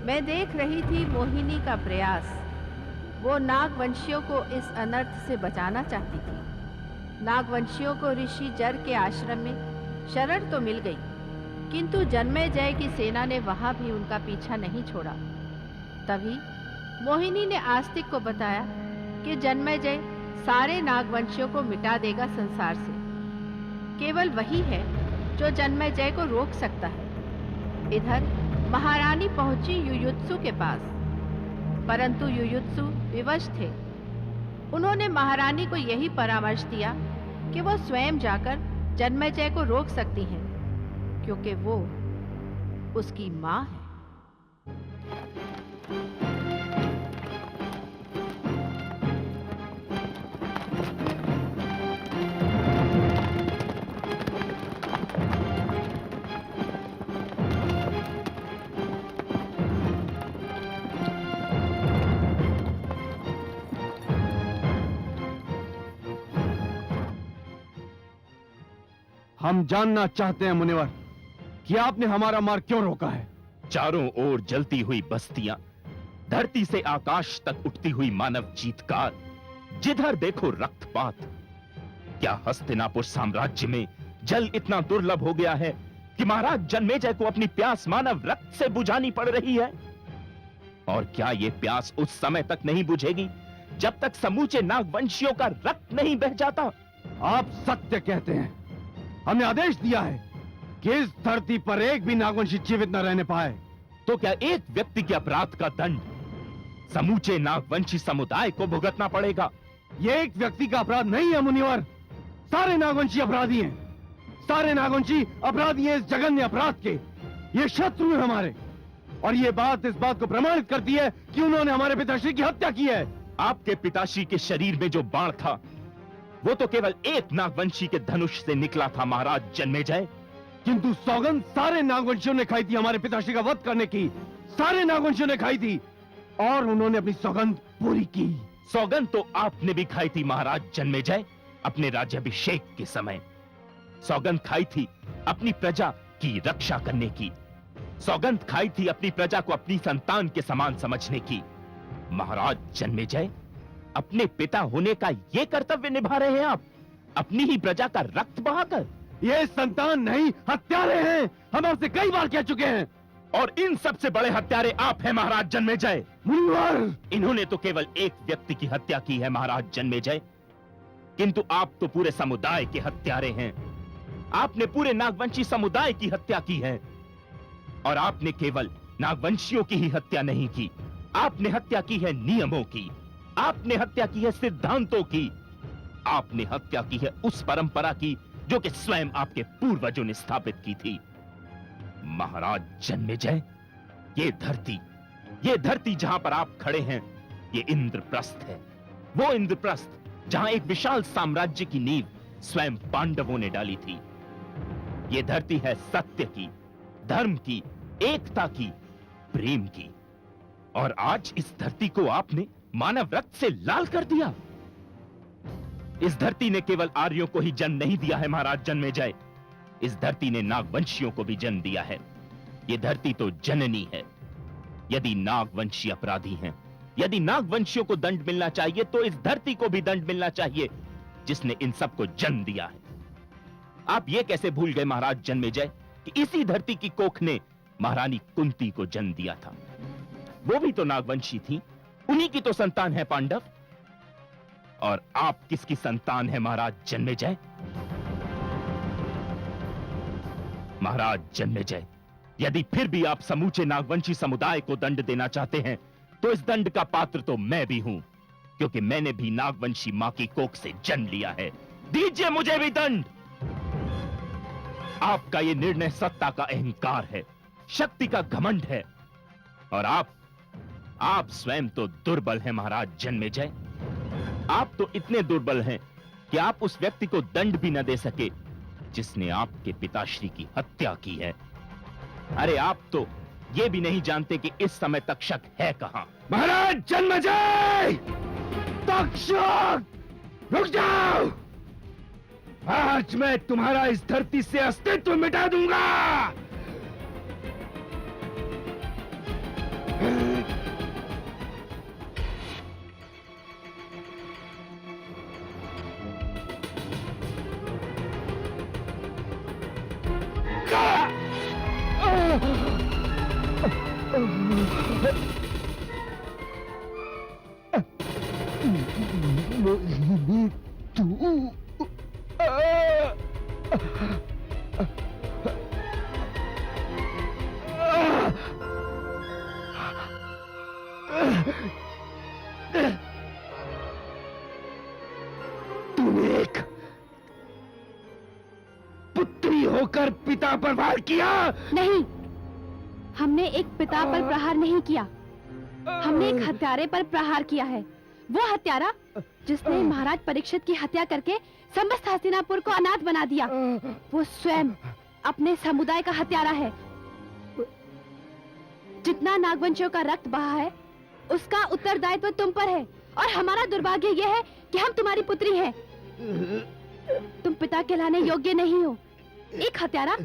मैं देख रही थी मोहिनी का प्रयास। वो नागवंशियों को इस अनर्थ से बचाना चाहती थी। नागवंशियों को ऋषि जर के आश्रम में शरण तो मिल गई, किंतु जन्मेजय की सेना ने वहां भी उनका पीछा नहीं छोड़ा। तभी मोहिनी ने आस्तिक को बताया कि जन्मेजय सारे नागवंशियों को मिटा देगा संसार से। केवल वही है जो जन्मेजय को रोक सकता है। इधर महारानी पहुंची युयुत्सु के पास, परंतु युयुत्सु विवश थे। उन्होंने महारानी को यही परामर्श दिया कि वो स्वयं जाकर जन्मेजय को रोक सकती हैं, क्योंकि वो उसकी मां है। हम जानना चाहते हैं मुनिवर कि आपने हमारा मार्ग क्यों रोका है। चारों ओर जलती हुई बस्तियां, धरती से आकाश तक उठती हुई मानव चीत्कार, जिधर देखो रक्तपात। क्या हस्तिनापुर साम्राज्य में जल इतना दुर्लभ हो गया है कि महाराज जन्मेजय को अपनी प्यास मानव रक्त से बुझानी पड़ रही है? और क्या यह प्यास उस समय तक नहीं बुझेगी जब तक समूचे नागवंशियों का रक्त नहीं बह जाता? आप सत्य कहते हैं। हमने आदेश दिया है कि इस धरती पर एक भी नागवंशी जीवित न रहने पाए। तो क्या एक व्यक्ति के अपराध का दंड समूचे नागवंशी समुदाय को भुगतना पड़ेगा? यह एक व्यक्ति का अपराध नहीं है मुनिवर, सारे नागवंशी अपराधी हैं। सारे नागवंशी अपराधी हैं इस जघन्य अपराध के। ये शत्रु हैं हमारे, और ये बात इस बात को प्रमाणित करती है कि उन्होंने हमारे पिताश्री की हत्या की है। आपके पिताश्री के शरीर में जो बाण था वो तो केवल एक नागवंशी के धनुष से निकला था महाराज जन्मेजय। किंतु सौगंध सारे नागवंशियों ने खाई थी हमारे पिताश्री का वध करने की। सारे नागवंशियों ने खाई थी और उन्होंने अपनी सौगंध पूरी की। सौगंध तो आपने भी खाई थी महाराज जन्मेजय, अपने राज्याभिषेक के समय। सौगंध खाई थी अपनी प्रजा की रक्षा करने की। सौगंध खाई थी अपनी प्रजा को अपनी संतान के समान समझने की। महाराज जन्मेजय, अपने पिता होने का ये कर्तव्य निभा रहे हैं आप, अपनी ही प्रजा का रक्त बहाकर। ये संतान नहीं, हत्यारे हैं। हम आपसे कई बार कह चुके हैं। और इन सबसे बड़े हत्यारे आप हैं महाराज जन्मेजय। मुनिवर, इन्होंने तो केवल एक व्यक्ति की हत्या की है महाराज जन्मेजय, किंतु आप तो पूरे समुदाय के हत्यारे हैं। आपने पूरे नागवंशी समुदाय की हत्या की है। और आपने केवल नागवंशियों की ही हत्या नहीं की, आपने हत्या की है नियमों की, आपने हत्या की है सिद्धांतों की, आपने हत्या की है उस परंपरा की जो कि स्वयं आपके पूर्वजों ने स्थापित की थी। महाराज जन्मेजय, ये धरती जहां पर आप खड़े हैं, ये इंद्रप्रस्थ है। वो इंद्रप्रस्थ जहां एक विशाल साम्राज्य की नींव स्वयं पांडवों ने डाली थी। ये धरती है सत्य की, धर्म की, एकता की, प्रेम की। और आज इस धरती को आपने मानव रक्त से लाल कर दिया। इस धरती ने केवल आर्यों को ही जन्म नहीं दिया है महाराज जन्मेजय, इस धरती ने नागवंशियों को भी जन्म दिया है। यह धरती तो जननी है। यदि नागवंशी अपराधी हैं, यदि नागवंशियों को दंड मिलना चाहिए, तो इस धरती को भी दंड मिलना चाहिए जिसने इन सबको जन्म दिया है। आप यह कैसे भूल गए महाराज जन्मेजय कि इसी धरती की कोख ने महारानी कुंती को जन्म दिया था। वो भी तो नागवंशी थी, उन्हीं की तो संतान है पांडव। और आप किसकी संतान है महाराज जन्मेजय? महाराज जन्मेजय, यदि फिर भी आप समूचे नागवंशी समुदाय को दंड देना चाहते हैं, तो इस दंड का पात्र तो मैं भी हूं, क्योंकि मैंने भी नागवंशी मां की कोख से जन्म लिया है। दीजिए मुझे भी दंड। आपका यह निर्णय सत्ता का अहंकार है, शक्ति का घमंड है। और आप स्वयं तो दुर्बल हैं महाराज जन्मेजय। आप तो इतने दुर्बल हैं कि आप उस व्यक्ति को दंड भी न दे सके जिसने आपके पिताश्री की हत्या की है। अरे आप तो ये भी नहीं जानते कि इस समय तक्षक है कहां। महाराज जन्मेजय, तक्षक, रुक जाओ। आज मैं तुम्हारा इस धरती से अस्तित्व मिटा दूंगा। मोहिनी तू तूने एक पुत्री होकर पिता पर वार किया। नहीं, हमने एक पिता पर प्रहार नहीं किया, हमने एक हत्यारे पर प्रहार किया है। वो हत्यारा जिसने महाराज परीक्षित की हत्या करके समस्त हस्तिनापुर को अनाथ बना दिया, वो स्वयं अपने समुदाय का हत्यारा है। जितना नागवंशियों का रक्त बहा है, उसका उत्तरदायित्व तुम पर है, और हमारा दुर्भाग्य यह है कि हम तुम्हारी पुत्री हैं। तुम पिता कहलाने योग्य नहीं हो। एक हत्यारा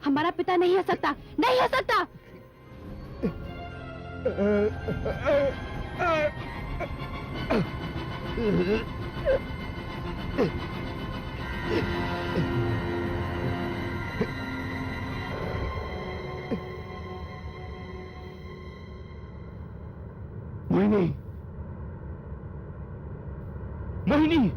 हमारा पिता नहीं हो सकता, नहीं हो सकता। मोहिनी, मोहिनी,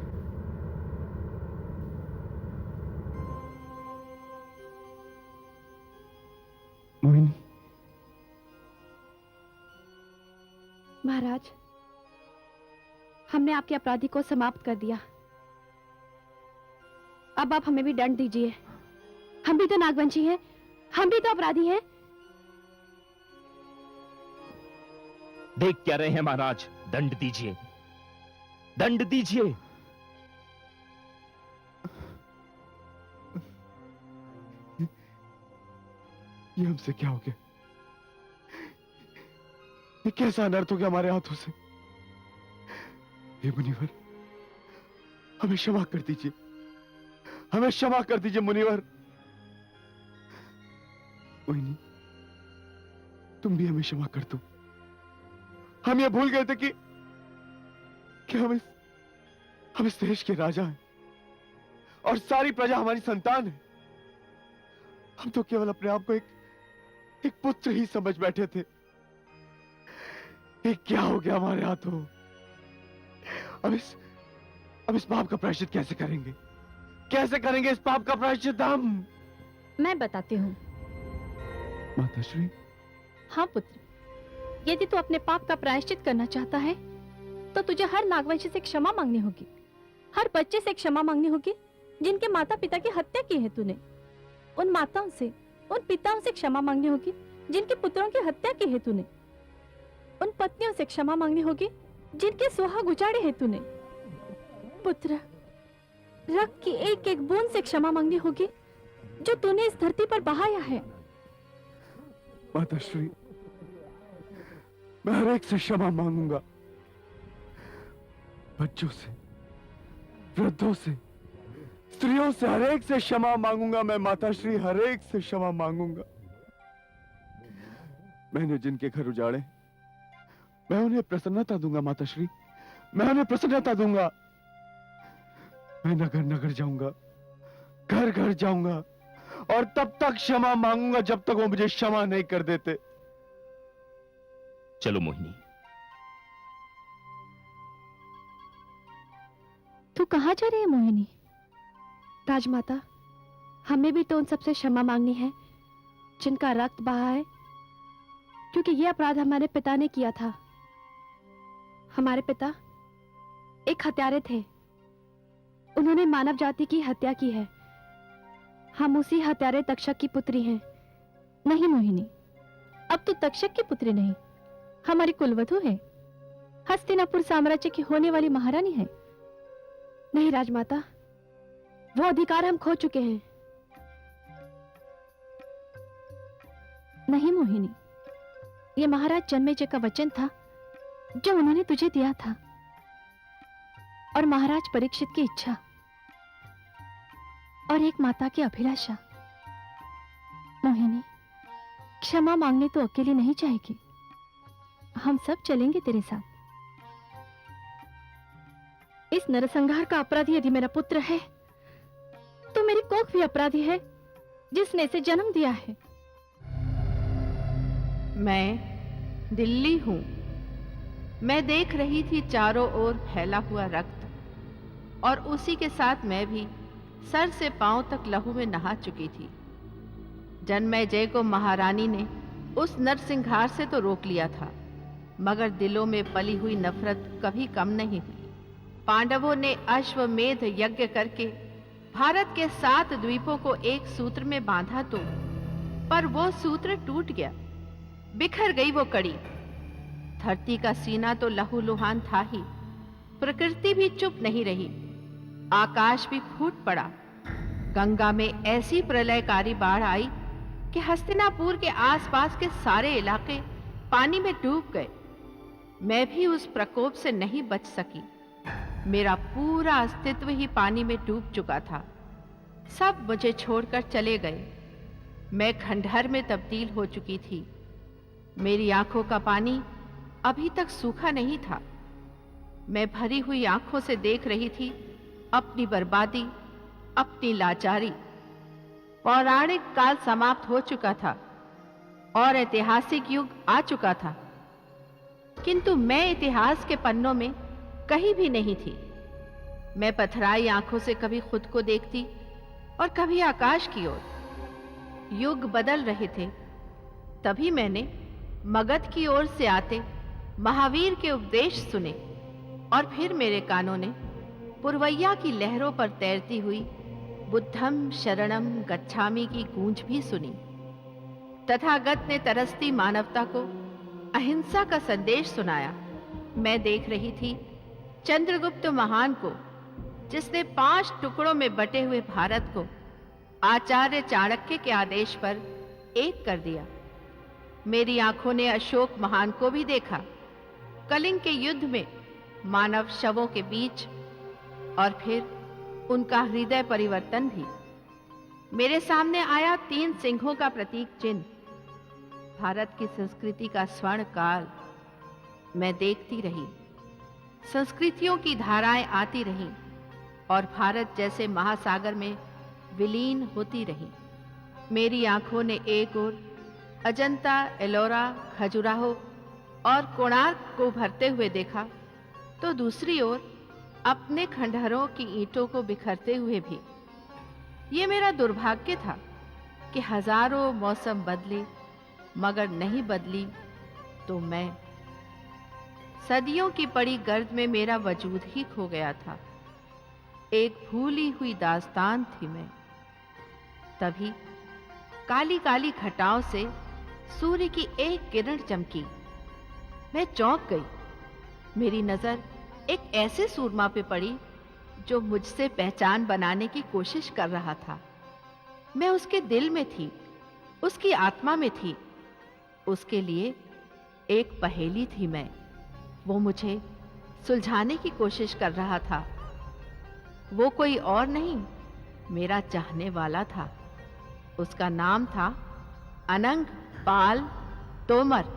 मोहिनी। महाराज, हमने आपके अपराधी को समाप्त कर दिया। अब आप हमें भी दंड दीजिए। हम भी तो नागवंशी हैं, हम भी तो अपराधी हैं। देख क्या रहे हैं महाराज, दंड दीजिए, दंड दीजिए। ये हमसे क्या हो गया? ये कैसा अनर्थ हो गया हमारे हाथों से? हे मुनिवर, हमें क्षमा कर दीजिए, हमें क्षमा कर दीजिए मुनिवर। मोहिनी, तुम भी हमें क्षमा कर दो। हम ये भूल गए थे कि हम इस देश के राजा हैं और सारी प्रजा हमारी संतान है। हम तो केवल अपने आप को एक पुत्र ही समझ बैठे थे। ये क्या हो गया हमारे हाथों? अब इस पाप का प्रायश्चित कैसे करेंगे? कैसे करेंगे इस पाप का प्रायश्चित हम? मैं बताती हूँ। माताश्री। हाँ पुत्र, यदि तू अपने पाप का प्रायश्चित करना चाहता है तो तुझे हर नागवंशी से क्षमा मांगनी होगी, हर बच्चे से क्षमा मांगनी होगी जिनके माता पिता की हत्या की है तूने। उन माताओं से, उन पिताओं से क्षमा मांगनी होगी जिनके पुत्रों की हत्या की है तूने। उन पत्नियों से क्षमा मांगनी होगी जिनके सुहाग उजाड़े हैं तूने। पुत्र, रक्त की एक एक बूंद से क्षमा मांगनी होगी जो तूने इस धरती पर बहाया है। माताश्री, मैं हर एक से क्षमा मांगूंगा, बच्चों से, वृद्धों से, स्त्रियों से, हर एक से क्षमा मांगूंगा। मैं माताश्री हर एक से क्षमा मांगूंगा। मैंने जिनके घर उजाड़े, मैं उन्हें प्रसन्नता दूंगा माताश्री, मैं उन्हें प्रसन्नता दूंगा। मैं नगर नगर जाऊंगा, घर घर जाऊंगा और तब तक क्षमा मांगूंगा जब तक वो मुझे क्षमा नहीं कर देते। चलो मोहिनी। तू कहाँ जा रही है मोहिनी? राजमाता, हमें भी तो उन सबसे क्षमा मांगनी है जिनका रक्त बहा है, क्योंकि यह अपराध हमारे पिता ने किया था। हमारे पिता एक हत्यारे थे, उन्होंने मानव जाति की हत्या की है। हम उसी हत्यारे तक्षक की पुत्री हैं। नहीं मोहिनी, अब तू तक्षक की पुत्री नहीं, हमारी कुलवधू है, हस्तिनापुर साम्राज्य की होने वाली महारानी है। नहीं राजमाता, वो अधिकार हम खो चुके हैं। नहीं मोहिनी, ये महाराज जन्मेजय का वचन था जो उन्होंने तुझे दिया था, और महाराज परीक्षित की इच्छा, और एक माता की अभिलाषा। मोहिनी, क्षमा मांगने तो अकेली नहीं जाएगी, हम सब चलेंगे तेरे साथ। इस नरसंहार का अपराधी यदि मेरा पुत्र है तो मेरी कोख भी अपराधी है जिसने इसे जन्म दिया है। मैं दिल्ली हूं। मैं देख रही थी चारों ओर फैला हुआ रक्त और उसी के साथ मैं भी सर से पांव तक लहू में नहा चुकी थी। जन्मेजय को महारानी ने उस नरसिंहार से तो रोक लिया था, मगर दिलों में पली हुई नफरत कभी कम नहीं हुई। पांडवों ने अश्वमेध यज्ञ करके भारत के 7 द्वीपों को एक सूत्र में बांधा तो, पर वो सूत्र टूट गया, बिखर गई वो कड़ी। धरती का सीना तो लहूलुहान था ही, प्रकृति भी चुप नहीं रही, आकाश भी फूट पड़ा। गंगा में ऐसी प्रलयकारी बाढ़ आई कि हस्तिनापुर के आसपास के सारे इलाके पानी में डूब गए। मैं भी उस प्रकोप से नहीं बच सकी। मेरा पूरा अस्तित्व ही पानी में डूब चुका था। सब मुझे छोड़कर चले गए। मैं खंडहर में तब्दील हो चुकी थी। मेरी आंखों का पानी अभी तक सूखा नहीं था। मैं भरी हुई आंखों से देख रही थी अपनी बर्बादी, अपनी लाचारी। पौराणिक काल समाप्त हो चुका था और ऐतिहासिक युग आ चुका था, किंतु मैं इतिहास के पन्नों में कहीं भी नहीं थी। मैं पथराई आंखों से कभी खुद को देखती और कभी आकाश की ओर। युग बदल रहे थे। तभी मैंने मगध की ओर से आते महावीर के उपदेश सुने और फिर मेरे कानों ने पुरवैया की लहरों पर तैरती हुई बुद्धम शरणम गच्छामि की गूंज भी सुनी। तथागत ने तरसती मानवता को अहिंसा का संदेश सुनाया। मैं देख रही थी चंद्रगुप्त महान को, जिसने 5 टुकड़ों में बटे हुए भारत को आचार्य चाणक्य के आदेश पर एक कर दिया। मेरी आंखों ने अशोक महान को भी देखा, कलिंग के युद्ध में मानव शवों के बीच, और फिर उनका हृदय परिवर्तन भी। मेरे सामने आया 3 सिंहों का प्रतीक चिन्ह, भारत की संस्कृति का स्वर्ण काल। मैं देखती रही, संस्कृतियों की धाराएं आती रहीं और भारत जैसे महासागर में विलीन होती रही। मेरी आंखों ने एक ओर अजंता, एलोरा, खजुराहो और कोणार्क को भरते हुए देखा, तो दूसरी ओर अपने खंडहरों की ईंटों को बिखरते हुए भी। ये मेरा दुर्भाग्य था कि हजारों मौसम बदले मगर नहीं बदली तो मैं। सदियों की पड़ी गर्द में मेरा वजूद ही खो गया था। एक भूली हुई दास्तान थी मैं। तभी काली काली घटाओं से सूर्य की एक किरण चमकी। मैं चौंक गई। मेरी नजर एक ऐसे सूरमा पे पड़ी जो मुझसे पहचान बनाने की कोशिश कर रहा था। मैं उसके दिल में थी, उसकी आत्मा में थी। उसके लिए एक पहेली थी मैं। वो मुझे सुलझाने की कोशिश कर रहा था। वो कोई और नहीं, मेरा चाहने वाला था। उसका नाम था अनंग पाल तोमर।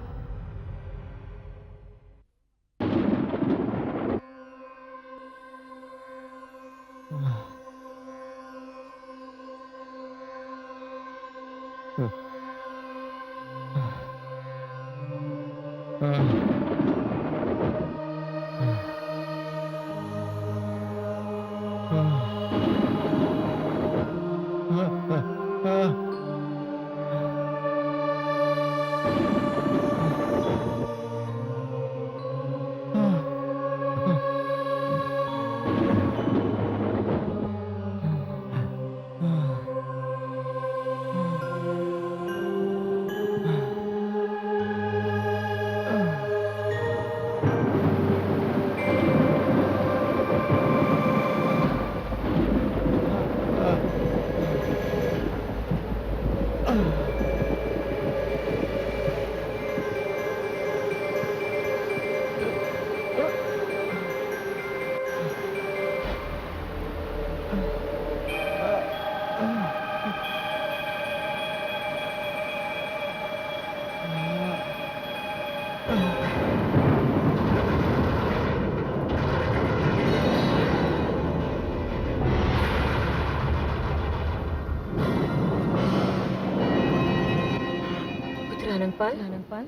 Nanangpal,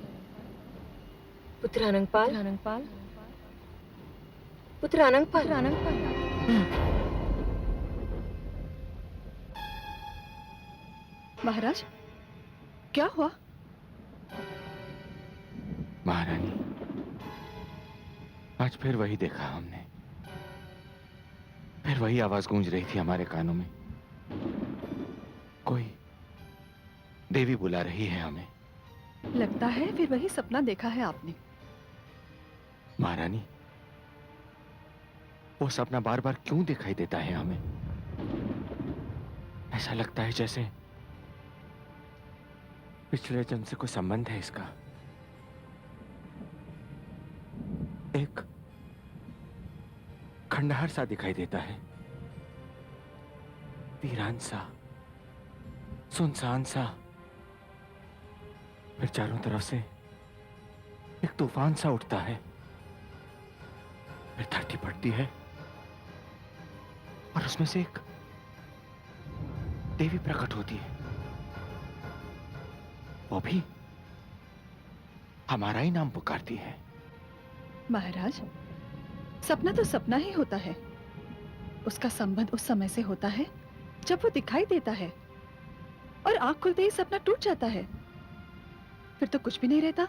Putranangpal, Putranangpal. महाराज, क्या हुआ? महारानी, आज फिर वही देखा हमने। फिर वही आवाज गूंज रही थी हमारे कानों में। कोई देवी बुला रही है हमें। लगता है फिर वही सपना देखा है आपने। महारानी, वो सपना बार बार क्यों दिखाई देता है हमें? ऐसा लगता है जैसे पिछले जन्म से कोई संबंध है इसका। एक खंडहर सा दिखाई देता है, वीरान सा, सुनसान सा। फिर चारों तरफ से एक तूफान सा उठता है, फिर धरती फटती है और उसमें से एक देवी प्रकट होती है। वो भी हमारा ही नाम पुकारती है। महाराज, सपना तो सपना ही होता है। उसका संबंध उस समय से होता है जब वो दिखाई देता है, और आंख खुलते ही सपना टूट जाता है। फिर तो कुछ भी नहीं रहता।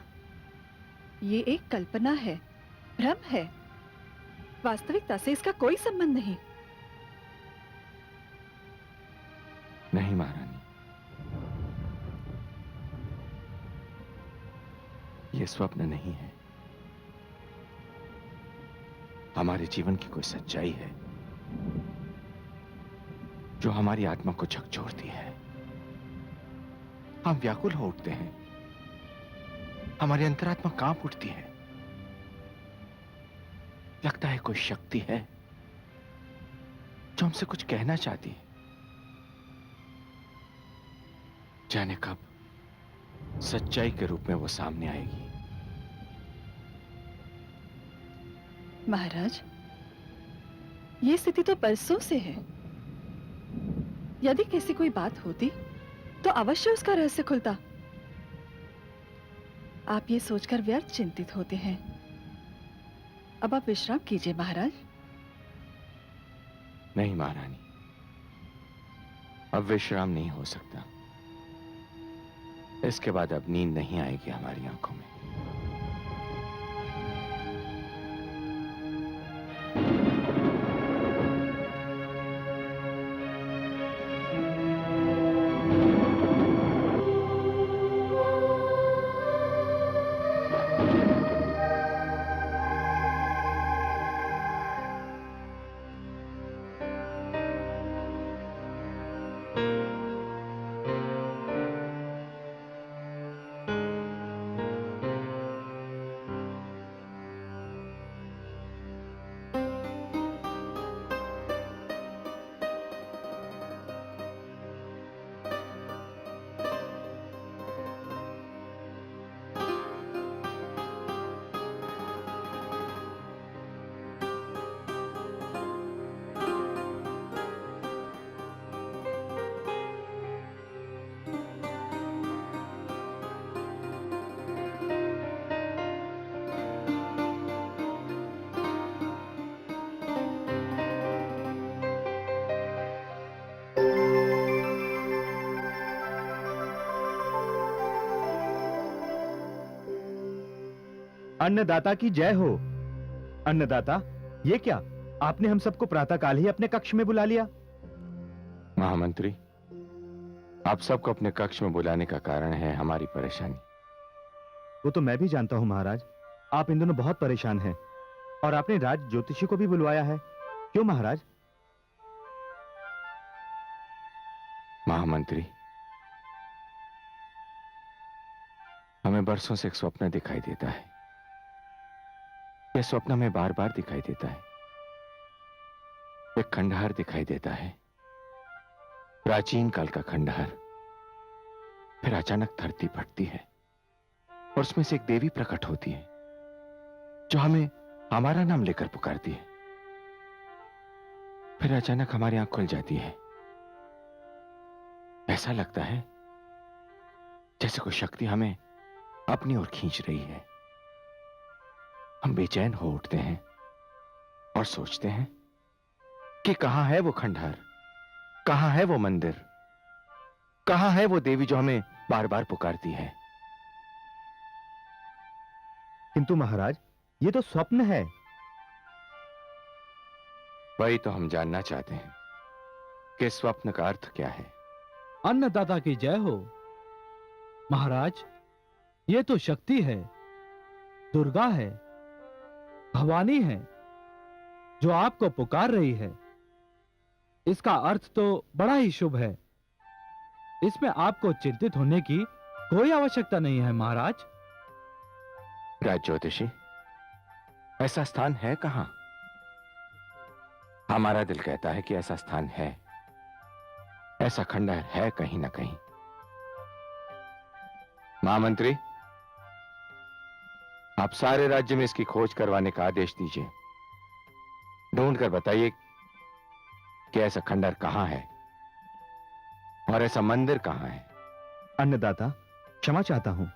ये एक कल्पना है, भ्रम है। वास्तविकता से इसका कोई संबंध नहीं। नहीं महारानी, ये स्वप्न नहीं है। हमारे जीवन की कोई सच्चाई है जो हमारी आत्मा को झकझोरती है। हम व्याकुल हो उठते हैं, हमारी अंतरात्मा कांप उठती है। लगता है कोई शक्ति है जो हमसे कुछ कहना चाहती है। जाने कब सच्चाई के रूप में वो सामने आएगी। महाराज, ये स्थिति तो बरसों से है। यदि किसी कोई बात होती तो अवश्य उसका रहस्य खुलता। आप ये सोचकर व्यर्थ चिंतित होते हैं। अब आप विश्राम कीजिए महाराज। नहीं महारानी, अब विश्राम नहीं हो सकता। इसके बाद अब नींद नहीं आएगी हमारी आंखों में। अन्नदाता की जय हो। अन्नदाता, ये क्या, आपने हम सबको प्रातःकाल ही अपने कक्ष में बुला लिया? महामंत्री, आप सबको अपने कक्ष में बुलाने का कारण है हमारी परेशानी। वो तो मैं भी जानता हूं महाराज। आप इन दिनों बहुत परेशान हैं और आपने राज ज्योतिषी को भी बुलवाया है। क्यों महाराज? महामंत्री, हमें बरसों से एक स्वप्न दिखाई देता है। यह स्वप्न हमें बार बार दिखाई देता है। एक खंडहर दिखाई देता है, प्राचीन काल का खंडहर। फिर अचानक धरती फटती है और उसमें से एक देवी प्रकट होती है जो हमें हमारा नाम लेकर पुकारती है। फिर अचानक हमारी आंख खुल जाती है। ऐसा लगता है जैसे कोई शक्ति हमें अपनी ओर खींच रही है। हम बेचैन हो उठते हैं और सोचते हैं कि कहां है वो खंडहर, कहां है वो मंदिर, कहां है वो देवी जो हमें बार बार पुकारती है। किंतु महाराज, ये तो स्वप्न है। वही तो हम जानना चाहते हैं कि स्वप्न का अर्थ क्या है। अन्नदाता की जय हो। महाराज, ये तो शक्ति है, दुर्गा है, भवानी है, जो आपको पुकार रही है। इसका अर्थ तो बड़ा ही शुभ है। इसमें आपको चिंतित होने की कोई आवश्यकता नहीं है महाराज। राज ज्योतिषी, ऐसा स्थान है कहां? हमारा दिल कहता है कि ऐसा स्थान है, ऐसा खंडहर है कहीं ना कहीं। महामंत्री, आप सारे राज्य में इसकी खोज करवाने का आदेश दीजिए। ढूंढ कर बताइए कि ऐसा खंडहर कहां है और ऐसा मंदिर कहां है। अन्नदाता, क्षमा चाहता हूं।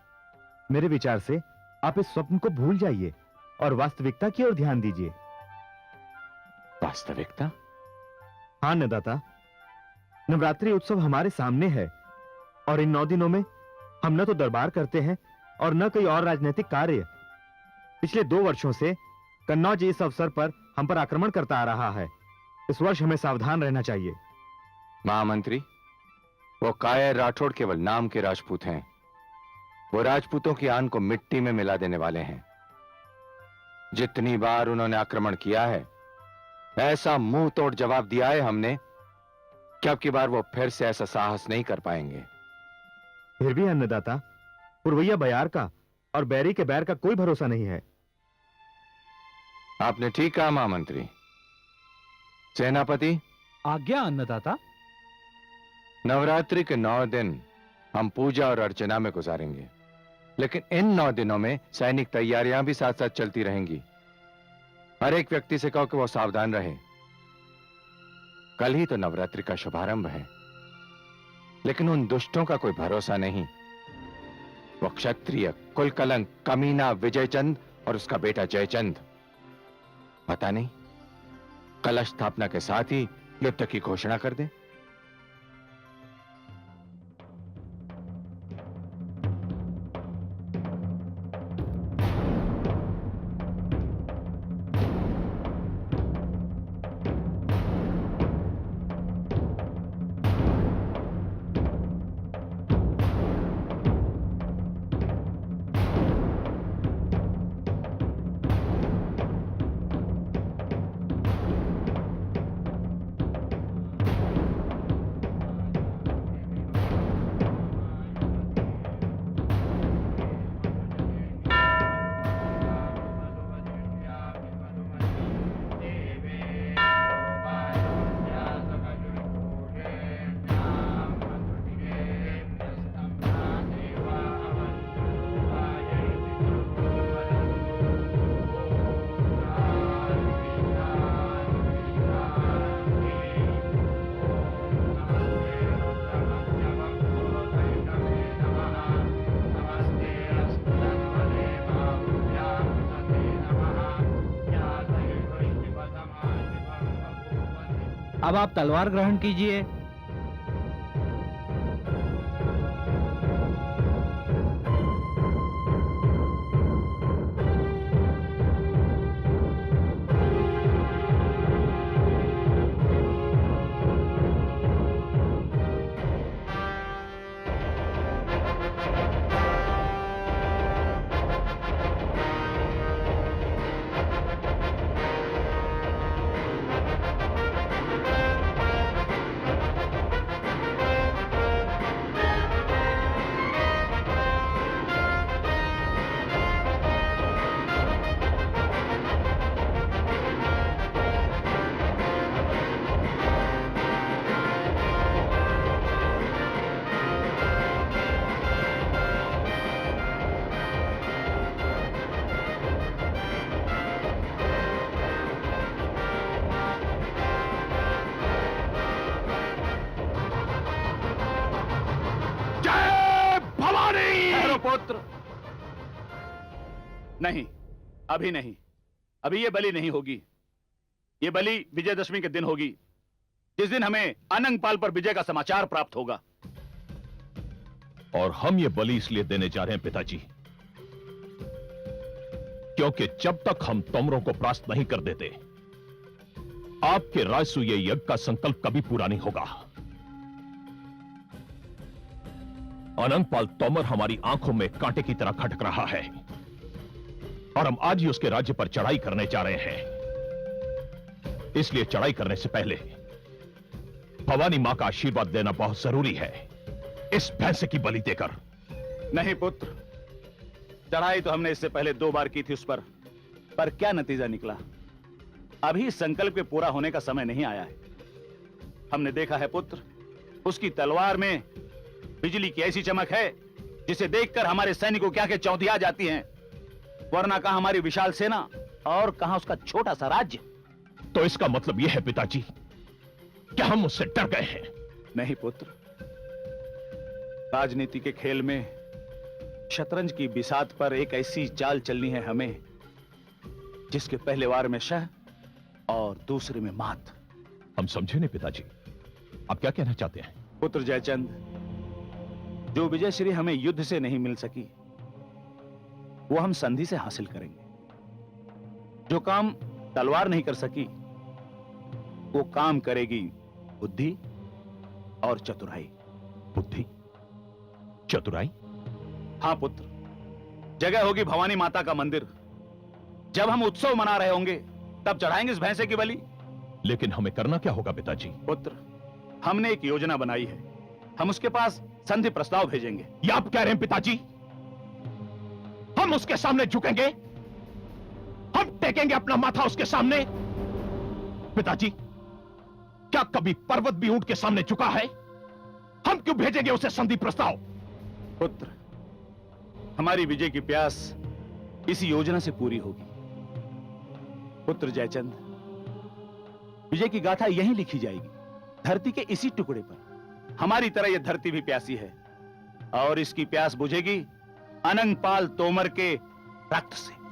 मेरे विचार से आप इस स्वप्न को भूल जाइए और वास्तविकता की ओर ध्यान दीजिए। वास्तविकता? हाँ अन्नदाता, नवरात्रि उत्सव हमारे सामने है और इन 9 दिनों में हम न तो दरबार करते हैं और न कोई और राजनीतिक कार्य। पिछले 2 वर्षों से कन्नौज इस अवसर पर हम पर आक्रमण करता आ रहा है। इस वर्ष हमें सावधान रहना चाहिए। महामंत्री, वो कायर राठौड़ केवल नाम के राजपूत हैं। वो राजपूतों की आन को मिट्टी में मिला देने वाले हैं। जितनी बार उन्होंने आक्रमण किया है, ऐसा मुंह तोड़ जवाब दिया है हमने कि अब की बार वो फिर से ऐसा साहस नहीं कर पाएंगे। फिर भी अन्नदाता, पुरवैया बयार का और बैरी के बैर का कोई भरोसा नहीं है। आपने ठीक कहा महामंत्री। सेनापति, आज्ञा अन्नदाता। नवरात्रि के 9 दिन हम पूजा और अर्चना में गुजारेंगे, लेकिन इन 9 दिनों में सैनिक तैयारियां भी साथ साथ चलती रहेंगी। हर एक व्यक्ति से कहो कि वो सावधान रहे। कल ही तो नवरात्रि का शुभारंभ है, लेकिन उन दुष्टों का कोई भरोसा नहीं। वो क्षत्रिय कुलकलंक कमीना विजयचंद और उसका बेटा जयचंद, पता नहीं कलश स्थापना के साथ ही युद्ध की घोषणा कर दे। अब आप तलवार ग्रहण कीजिए। पुत्र, नहीं, अभी नहीं। अभी ये बलि नहीं होगी। ये बलि विजयदशमी के दिन होगी, जिस दिन हमें अनंगपाल पर विजय का समाचार प्राप्त होगा। और हम ये बलि इसलिए देने जा रहे हैं पिताजी, क्योंकि जब तक हम तोमरों को परास्त नहीं कर देते, आपके राजसूय यज्ञ का संकल्प कभी पूरा नहीं होगा। अनंगपाल तोमर हमारी आंखों में कांटे की तरह खटक रहा है और हम आज ही उसके राज्य पर चढ़ाई करने जा रहे हैं। इसलिए चढ़ाई करने से पहले भवानी मां का आशीर्वाद देना बहुत जरूरी है, इस भैंसे की बलि देकर। नहीं पुत्र, चढ़ाई तो हमने इससे पहले 2 बार की थी उस पर क्या नतीजा निकला? अभी संकल्प के पूरा होने का समय नहीं आया है। हमने देखा है पुत्र, उसकी तलवार में बिजली की ऐसी चमक है जिसे देखकर हमारे सैनिकों की आंखें चौंधिया जाती हैं। वरना कहां हमारी विशाल सेना और कहां उसका छोटा सा राज्य। तो इसका मतलब यह है पिताजी कि हम उससे डर गए हैं। नहीं पुत्र, राजनीति के खेल में शतरंज की बिसात पर एक ऐसी चाल चलनी है हमें, जिसके पहले वार में शह और दूसरे में मात। हम समझे नहीं पिताजी, आप क्या कहना चाहते हैं? पुत्र जयचंद, जो विजय श्री हमें युद्ध से नहीं मिल सकी, वो हम संधि से हासिल करेंगे। जो काम तलवार नहीं कर सकी, वो काम करेगी बुद्धि और चतुराई। बुद्धि, चतुराई? हां पुत्र, जगह होगी भवानी माता का मंदिर। जब हम उत्सव मना रहे होंगे, तब चढ़ाएंगे इस भैंसे की बलि। लेकिन हमें करना क्या होगा पिताजी? पुत्र, हमने एक योजना बनाई है। हम उसके पास संधि प्रस्ताव भेजेंगे। ये आप कह रहे हैं पिताजी? हम उसके सामने झुकेंगे? हम टेकेंगे अपना माथा उसके सामने? पिताजी, क्या कभी पर्वत भी ऊंट के सामने झुका है? हम क्यों भेजेंगे उसे संधि प्रस्ताव? पुत्र, हमारी विजय की प्यास इसी योजना से पूरी होगी। पुत्र जयचंद, विजय की गाथा यहीं लिखी जाएगी, धरती के इसी टुकड़े पर। हमारी तरह यह धरती भी प्यासी है, और इसकी प्यास बुझेगी अनंगपाल तोमर के रक्त से।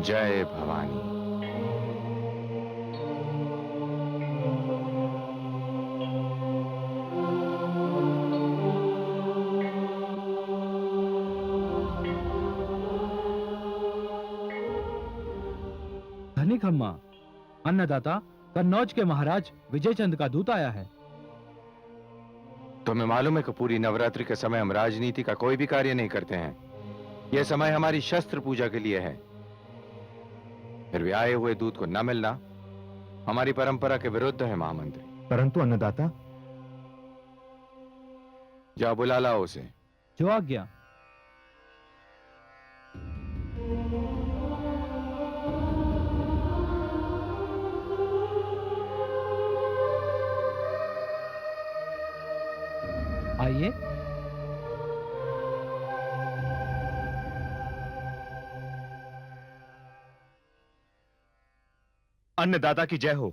जय भवानी। धनिक अम्मा, अन्नदाता, कन्नौज के महाराज विजयचंद का दूत आया है। तुम्हें मालूम है कि पूरी नवरात्रि के समय हम राजनीति का कोई भी कार्य नहीं करते हैं। यह समय हमारी शस्त्र पूजा के लिए है। फिर भी आए हुए दूत को न मिलना हमारी परंपरा के विरुद्ध है महामंत्री। परंतु अन्नदाता, जाओ बुला लाओ उसे। जो आज्ञा। आइए। अन्नदाता की जय हो।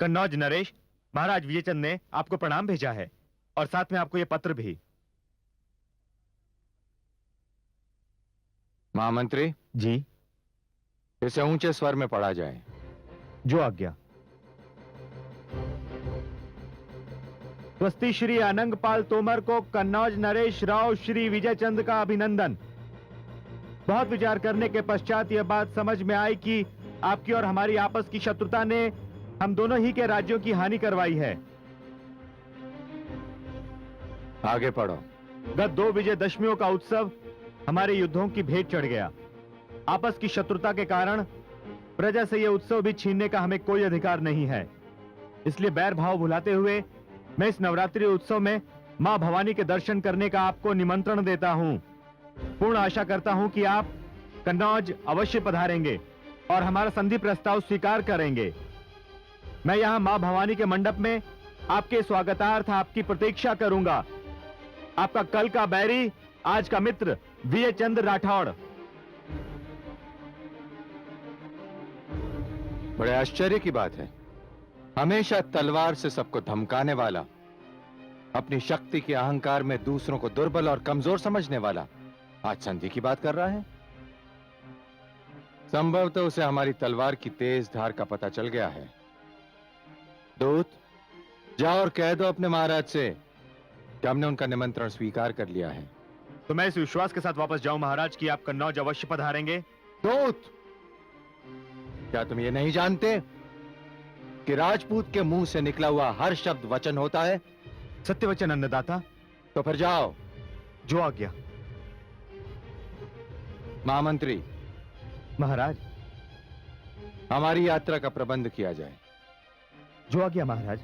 कन्नौज नरेश, महाराज विजयचंद ने आपको प्रणाम भेजा है और साथ में आपको यह पत्र भी। महामंत्री जी। इसे ऊंचे स्वर में पढ़ा जाए। जो आज्ञा। स्वस्ति श्री अनंगपाल तोमर को कन्नौज नरेश राव श्री विजयचंद का अभिनंदन। बहुत विचार करने के पश्चात यह बात समझ में आई कि आपकी और हमारी आपस की शत्रुता ने हम दोनों ही के राज्यों की हानि करवाई है। आगे पढ़ो। गत 2 विजयदशमियों का उत्सव हमारे युद्धों की भेंट चढ़ गया। आपस की शत्रुता के कारण प्रजा से यह उत्सव भी छीनने का हमें कोई अधिकार नहीं है। इसलिए बैर भाव भुलाते हुए मैं इस नवरात्रि उत्सव में मां भवानी के दर्शन करने का आपको निमंत्रण देता हूं। पूर्ण आशा करता हूं कि आप कन्नौज अवश्य पधारेंगे और हमारा संधि प्रस्ताव स्वीकार करेंगे। मैं यहां मां भवानी के मंडप में आपके स्वागतार्थ आपकी प्रतीक्षा करूंगा। आपका कल का बैरी, आज का मित्र, वीए चंद्र राठौड़। बड़े आश्चर्य की बात है, हमेशा तलवार से सबको धमकाने वाला, अपनी शक्ति के अहंकार में दूसरों को दुर्बल और कमजोर समझने वाला आज संधि की बात कर रहा है। संभवतः उसे हमारी तलवार की तेज धार का पता चल गया है। दूत, जाओ और कह दो अपने महाराज से कि हमने उनका निमंत्रण स्वीकार कर लिया है। तो मैं इस विश्वास के साथ वापस जाऊं महाराज कि आप कन्नौज अवश्य पधारेंगे। दूत, क्या तुम ये नहीं जानते कि राजपूत के मुंह से निकला हुआ हर शब्द वचन होता है? सत्य वचन अन्नदाता। तो फिर जाओ। जो आज्ञा। महामंत्री, महाराज। हमारी यात्रा का प्रबंध किया जाए। जो आज्ञा महाराज।